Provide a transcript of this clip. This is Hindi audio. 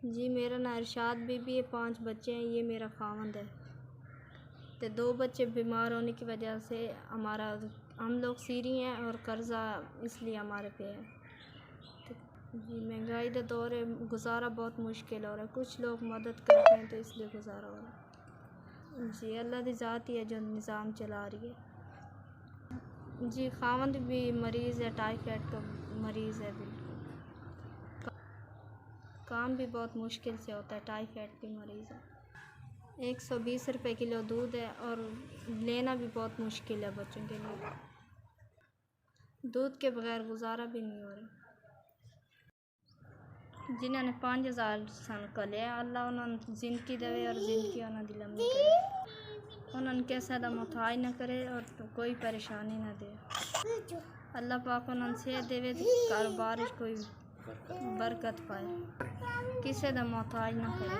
जी मेरा नाम इरशाद बीबी है, 5 बच्चे हैं। ये मेरा खावंद है। तो 2 बच्चे बीमार होने की वजह से हम लोग सीरी हैं और कर्ज़ा इसलिए हमारे पे है। तो जी महंगाई का दौर है, गुजारा बहुत मुश्किल हो रहा है। कुछ लोग मदद करते हैं तो इसलिए गुजारा हो रहा है। जी अल्लाह की ज़ात ही है जो निज़ाम चला रही है। जी खावंद भी मरीज़ है, टाइफाइड का मरीज़ है। बिल्कुल काम भी बहुत मुश्किल से होता है, टाइफाइड की मरीज़ है। 120 रुपये किलो दूध है और लेना भी बहुत मुश्किल है बच्चों के लिए। दूध के बगैर गुजारा भी नहीं हो रहा। जिन्होंने 5000 सन कले अल्लाह उन्होंने ज़िंदगी देवे और ज़िंदगी उन्होंने लंबी करे, उन्होंने कैसा दा मुताज न करे और कोई परेशानी न दे। अल्लाह पाक उन्होंने सेहत देवे तो कारोबार कोई बरकत पाए, किसी दा मुताज न करे।